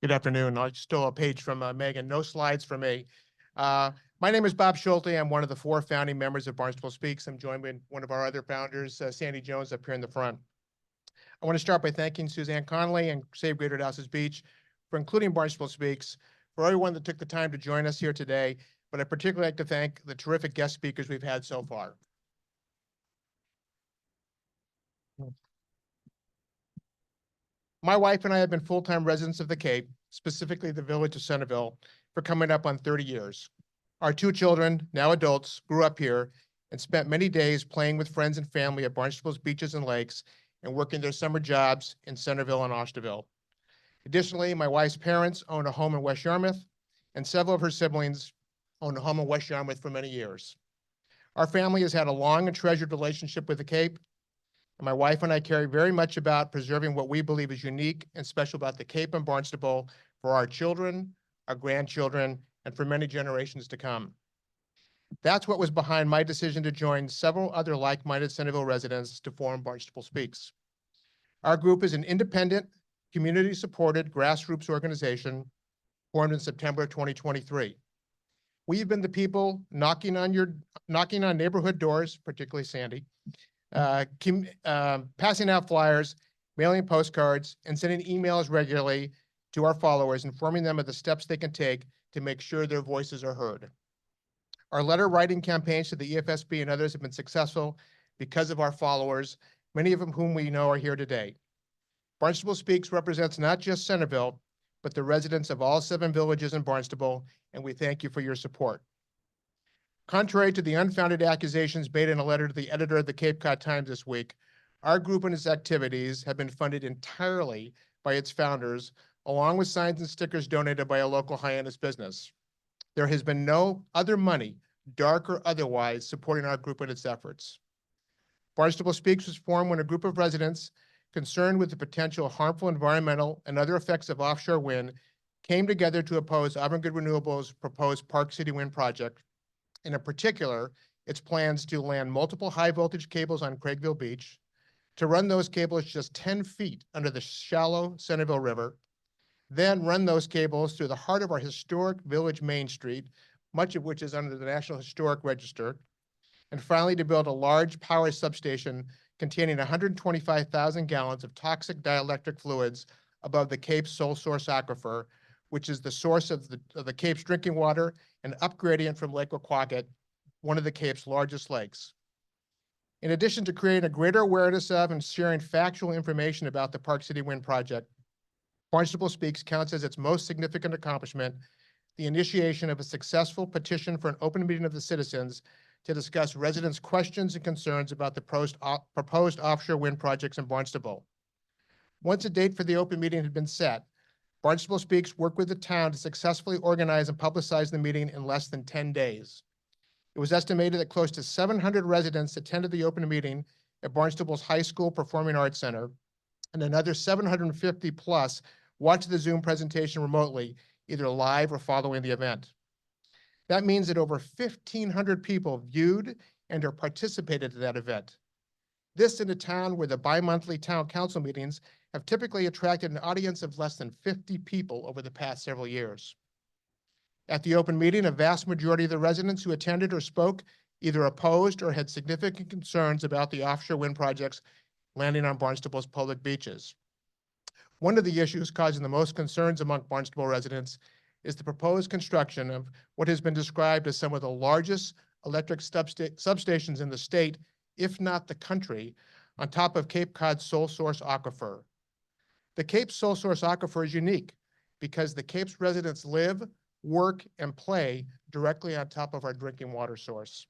Good afternoon. I stole a page from Megan. No slides for me. My name is Bob Schulte. I'm one of the 4 founding members of Barnstable Speaks. I'm joined by one of our other founders, Sandy Jones, up here in the front. I want to start by thanking Suzanne Connolly and Save Greater Dowses Beach for including Barnstable Speaks, for everyone that took the time to join us here today, but I'd particularly like to thank the terrific guest speakers we've had so far. My wife and I have been full-time residents of the Cape, specifically the village of Centerville, for coming up on 30 years. Our 2 children, now adults, grew up here and spent many days playing with friends and family at Barnstable's beaches and lakes and working their summer jobs in Centerville and Osterville. Additionally, my wife's parents own a home in West Yarmouth, and several of her siblings own a home in West Yarmouth for many years. Our family has had a long and treasured relationship with the Cape, and my wife and I care very much about preserving what we believe is unique and special about the Cape and Barnstable for our children, our grandchildren, and for many generations to come. That's what was behind my decision to join several other like-minded Centerville residents to form Barnstable Speaks. Our group is an independent, community-supported grassroots organization formed in September of 2023. We've been the people knocking on neighborhood doors, particularly Sandy, passing out flyers, mailing postcards, and sending emails regularly to our followers, informing them of the steps they can take to make sure their voices are heard. Our letter writing campaigns to the EFSB and others have been successful because of our followers, many of whom we know are here today. Barnstable Speaks represents not just Centerville, but the residents of all 7 villages in Barnstable, and we thank you for your support. Contrary to the unfounded accusations made in a letter to the editor of the Cape Cod Times this week, our group and its activities have been funded entirely by its founders, along with signs and stickers donated by a local Hyannis business. There has been no other money, dark or otherwise, supporting our group and its efforts. Barnstable Speaks was formed when a group of residents concerned with the potential harmful environmental and other effects of offshore wind came together to oppose Avangrid Renewables' proposed Park City Wind project, and in particular, its plans to land multiple high-voltage cables on Craigville Beach, to run those cables just 10 feet under the shallow Centerville River, then run those cables through the heart of our historic village Main Street, much of which is under the National Historic Register, and finally to build a large power substation containing 125,000 gallons of toxic dielectric fluids above the Cape's sole source aquifer, which is the source of the Cape's drinking water and upgradient from Lake Woquacket, one of the Cape's largest lakes. In addition to creating a greater awareness of and sharing factual information about the Park City Wind project, Barnstable Speaks counts as its most significant accomplishment the initiation of a successful petition for an open meeting of the citizens to discuss residents' questions and concerns about the proposed offshore wind projects in Barnstable. Once a date for the open meeting had been set, Barnstable Speaks worked with the town to successfully organize and publicize the meeting in less than 10 days. It was estimated that close to 700 residents attended the open meeting at Barnstable's High School Performing Arts Center, and another 750 plus watched the Zoom presentation remotely, either live or following the event. That means that over 1,500 people viewed and or participated in that event. This in a town where the bi-monthly town council meetings have typically attracted an audience of less than 50 people over the past several years. At the open meeting, a vast majority of the residents who attended or spoke either opposed or had significant concerns about the offshore wind projects landing on Barnstable's public beaches. One of the issues causing the most concerns among Barnstable residents is the proposed construction of what has been described as some of the largest electric substations in the state, if not the country, on top of Cape Cod's sole source aquifer. The Cape's sole source aquifer is unique because the Cape's residents live, work, and play directly on top of our drinking water source.